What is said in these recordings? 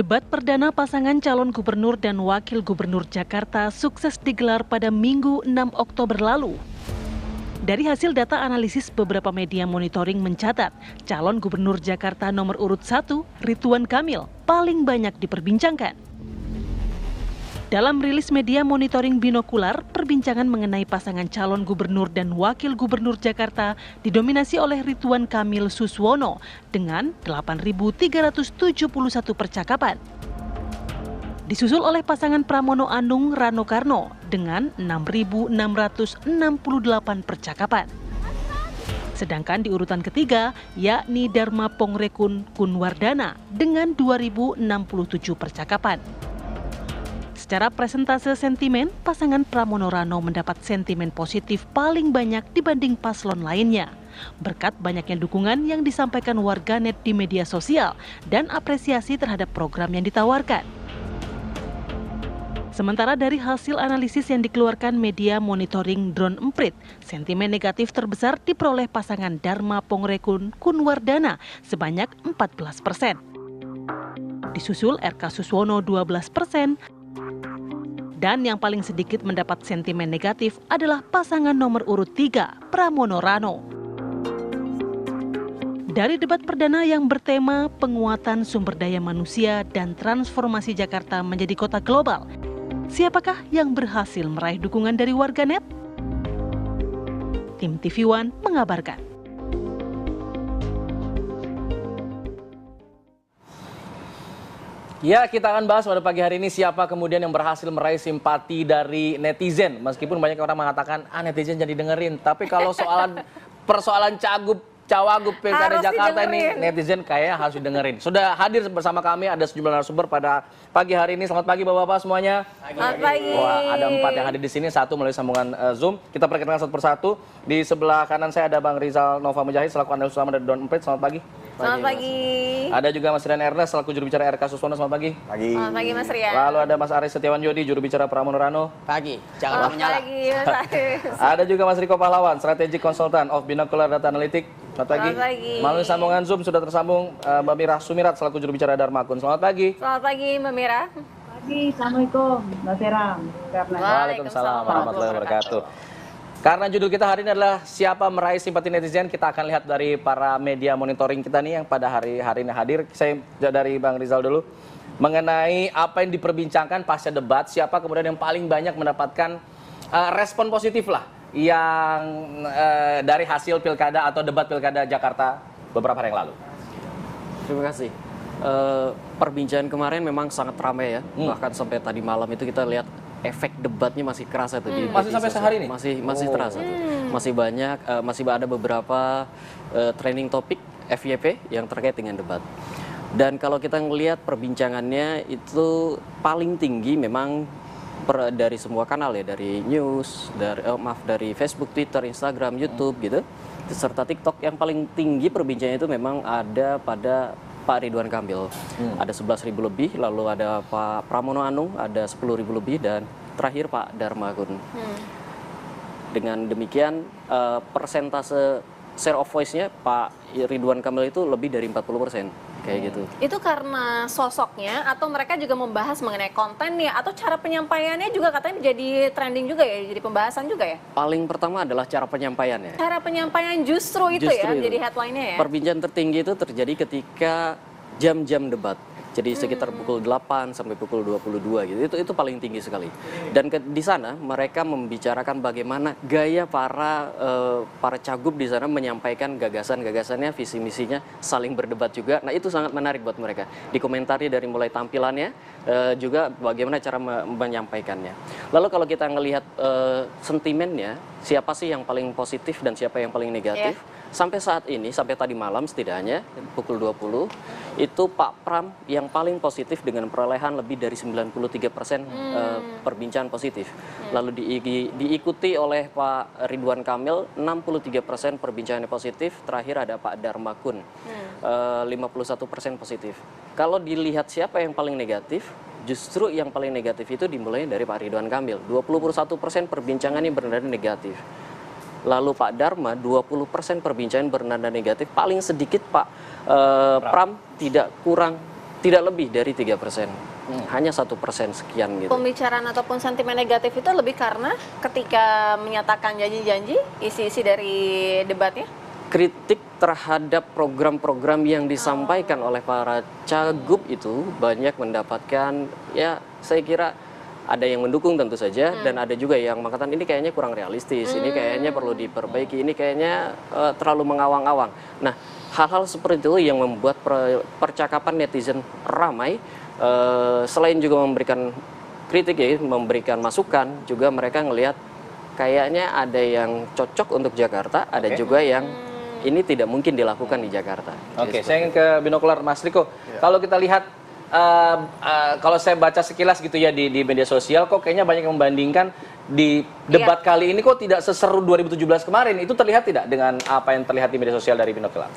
Debat perdana pasangan calon gubernur dan wakil gubernur Jakarta sukses digelar pada Minggu 6 Oktober lalu. Dari hasil data analisis beberapa media monitoring mencatat, calon gubernur Jakarta nomor urut 1, Ridwan Kamil, paling banyak diperbincangkan. Dalam rilis media monitoring binokular, perbincangan mengenai pasangan calon gubernur dan wakil gubernur Jakarta didominasi oleh Ridwan Kamil Suswono dengan 8.371 percakapan. Disusul oleh pasangan Pramono Anung Rano Karno dengan 6.668 percakapan. Sedangkan di urutan ketiga, yakni Dharma Pongrekun Kunwardana dengan 2.067 percakapan. Secara presentase sentimen, pasangan Pramono Rano mendapat sentimen positif paling banyak dibanding paslon lainnya, berkat banyaknya dukungan yang disampaikan warganet di media sosial dan apresiasi terhadap program yang ditawarkan. Sementara dari hasil analisis yang dikeluarkan media monitoring Drone Emprit, sentimen negatif terbesar diperoleh pasangan Dharma Pongrekun Kunwardana sebanyak 14%. Disusul RK Suswono 12%, dan yang paling sedikit mendapat sentimen negatif adalah pasangan nomor urut 3, Pramono Rano. Dari debat perdana yang bertema penguatan sumber daya manusia dan transformasi Jakarta menjadi kota global, siapakah yang berhasil meraih dukungan dari warganet? Tim TV One mengabarkan. Ya, kita akan bahas pada pagi hari ini siapa kemudian yang berhasil meraih simpati dari netizen. Meskipun banyak orang mengatakan, netizen jadi dengerin. Tapi kalau persoalan cawagup Pilkada Jakarta ini, netizen kayaknya harus didengerin. Sudah hadir bersama kami, ada sejumlah narasumber pada pagi hari ini. Selamat pagi Bapak-Bapak semuanya. Selamat pagi. Wah, ada 4 yang hadir di sini, 1 melalui sambungan Zoom. Kita perkenalkan satu persatu. Di sebelah kanan saya ada Bang Rizal Nova Mujahid, selaku analis utama dari Drone Emprit. Selamat pagi. Selamat pagi. Ada juga Mas Rian Ernest selaku juru bicara RK Suswono. Selamat pagi. Pagi. Selamat pagi Mas Rian. Lalu ada Mas Aris Setiawan Yodi, juru bicara Pramono Rano. Pagi. Jangan menyala. Selamat pagi Mas Aris. Ada juga Mas Riko Pahlawan, Strategic Consultant of Binocular Data Analytic. Selamat pagi. Selamat pagi. Melalui sambungan Zoom sudah tersambung Mbak Mira Sumirat selaku juru bicara Dharma Kun. Selamat pagi. Selamat pagi Mbak Mira. Pagi, Assalamualaikum Mbak Seram. Waalaikumsalam warahmatullahi wabarakatuh. Karena judul kita hari ini adalah siapa meraih simpati netizen, kita akan lihat dari para media monitoring kita nih yang pada hari ini hadir. Saya dari Bang Rizal dulu. Mengenai apa yang diperbincangkan pasca debat, siapa kemudian yang paling banyak mendapatkan respon positif lah yang dari hasil pilkada atau debat pilkada Jakarta beberapa hari yang lalu. Terima kasih. Perbincangan kemarin memang sangat ramai ya. Bahkan sampai tadi malam itu kita lihat efek debatnya masih kerasa tuh di Masih sampai sehari ini? Masih terasa tuh. Masih banyak, masih ada beberapa trending topik FYP yang terkait dengan debat. Dan kalau kita ngelihat perbincangannya itu paling tinggi memang dari semua kanal ya, dari news, dari Facebook, Twitter, Instagram, YouTube gitu, serta TikTok. Yang paling tinggi perbincangan itu memang ada pada Pak Ridwan Kamil, ada 11.000 lebih, lalu ada Pak Pramono Anung, ada 10.000 lebih, dan terakhir Pak Dharma Kun. Dengan demikian, persentase share of voice-nya Pak Ridwan Kamil itu lebih dari 40%, kayak gitu. Itu karena sosoknya atau mereka juga membahas mengenai kontennya atau cara penyampaiannya juga katanya jadi trending juga ya, jadi pembahasan juga ya? Paling pertama adalah cara penyampaiannya. Cara penyampaian justru itu ya, jadi headline-nya ya? Perbincangan tertinggi itu terjadi ketika jam-jam debat. Jadi sekitar pukul 8 sampai pukul 22 gitu. Itu paling tinggi sekali. Dan di sana mereka membicarakan bagaimana gaya para cagup di sana menyampaikan gagasan-gagasannya, visi misinya, saling berdebat juga. Nah, itu sangat menarik buat mereka. Dikomentari dari mulai tampilannya juga bagaimana cara menyampaikannya. Lalu kalau kita ngelihat sentimennya, siapa sih yang paling positif dan siapa yang paling negatif? Sampai saat ini, sampai tadi malam setidaknya pukul 20, itu Pak Pram yang paling positif dengan perolehan lebih dari 93% perbincangan positif. Lalu diikuti oleh Pak Ridwan Kamil 63% perbincangannya positif. Terakhir ada Pak Dharma Kun 51% positif. Kalau dilihat siapa yang paling negatif, justru yang paling negatif itu dimulai dari Pak Ridwan Kamil. 21% perbincangannya bernada negatif. Lalu Pak Dharma 20% perbincangan bernada negatif. Paling sedikit Pak Pram tidak kurang tidak lebih dari 3%, hanya 1% sekian gitu. Pembicaraan ataupun sentimen negatif itu lebih karena ketika menyatakan janji-janji, isi-isi dari debatnya? Kritik terhadap program-program yang disampaikan oleh para cagup itu banyak mendapatkan, ya saya kira ada yang mendukung tentu saja, dan ada juga yang mengatakan ini kayaknya kurang realistis, ini kayaknya perlu diperbaiki, ini kayaknya terlalu mengawang-awang. Nah, hal-hal seperti itu yang membuat percakapan netizen ramai. Selain juga memberikan kritik ya, memberikan masukan, juga mereka ngelihat kayaknya ada yang cocok untuk Jakarta, ada juga yang ini tidak mungkin dilakukan di Jakarta. Oke, saya ingin ke binokular Mas Riko. Kalau kita lihat, kalau saya baca sekilas gitu ya di media sosial, kok kayaknya banyak yang membandingkan di debat kali ini kok tidak seseru 2017 kemarin. Itu terlihat tidak dengan apa yang terlihat di media sosial dari binokular?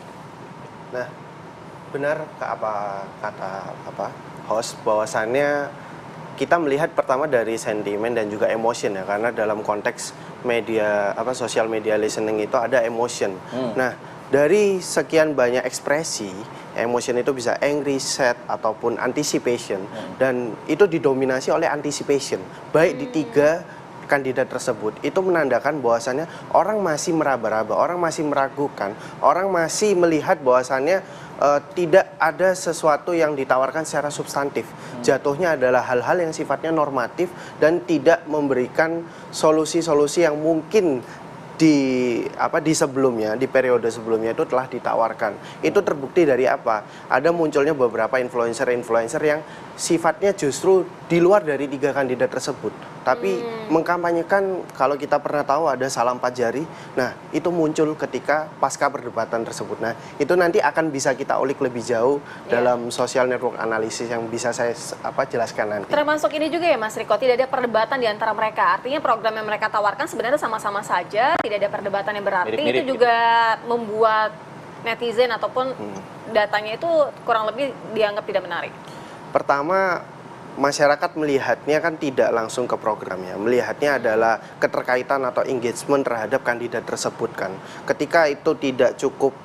Nah, benar apa kata host, bahwasannya kita melihat pertama dari sentimen dan juga emotion ya, karena dalam konteks media social media listening itu ada emotion. Nah, dari sekian banyak ekspresi, emotion itu bisa angry, sad ataupun anticipation, dan itu didominasi oleh anticipation baik di tiga kandidat tersebut. Itu menandakan bahwasannya orang masih meraba-raba, orang masih meragukan, orang masih melihat bahwasannya tidak ada sesuatu yang ditawarkan secara substantif. Jatuhnya adalah hal-hal yang sifatnya normatif dan tidak memberikan solusi-solusi yang mungkin di sebelumnya, di periode sebelumnya itu telah ditawarkan. Itu terbukti dari apa? Ada munculnya beberapa influencer-influencer yang sifatnya justru di luar dari tiga kandidat tersebut, tapi mengkampanyekan, kalau kita pernah tahu ada salam 4 jari. Nah, itu muncul ketika pasca perdebatan tersebut. Nah, itu nanti akan bisa kita ulik lebih jauh dalam social network analysis yang bisa saya jelaskan nanti. Termasuk ini juga ya Mas Riko, tidak ada perdebatan di antara mereka. Artinya program yang mereka tawarkan sebenarnya sama-sama saja, tidak ada perdebatan yang berarti. Mirip-mirip itu juga membuat netizen ataupun datanya itu kurang lebih dianggap tidak menarik. Pertama, masyarakat melihatnya kan tidak langsung ke programnya, melihatnya adalah keterkaitan atau engagement terhadap kandidat tersebut kan. Ketika itu tidak cukup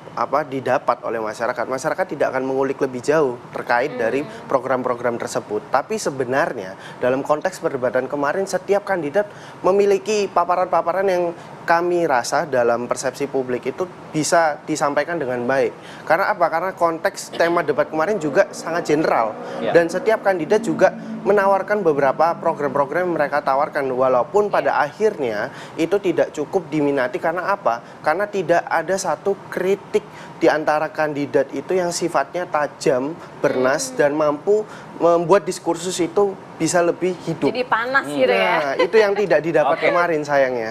didapat oleh masyarakat tidak akan mengulik lebih jauh terkait dari program-program tersebut. Tapi sebenarnya dalam konteks perdebatan kemarin, setiap kandidat memiliki paparan-paparan yang kami rasa dalam persepsi publik itu bisa disampaikan dengan baik. Karena apa? Karena konteks tema debat kemarin juga sangat general, dan setiap kandidat juga menawarkan beberapa program-program yang mereka tawarkan, walaupun pada akhirnya itu tidak cukup diminati. Karena apa? Karena tidak ada satu kritik di antara kandidat itu yang sifatnya tajam, bernas, dan mampu membuat diskursus itu bisa lebih hidup. Jadi panas gitu ya. Nah, itu yang tidak didapat kemarin sayangnya.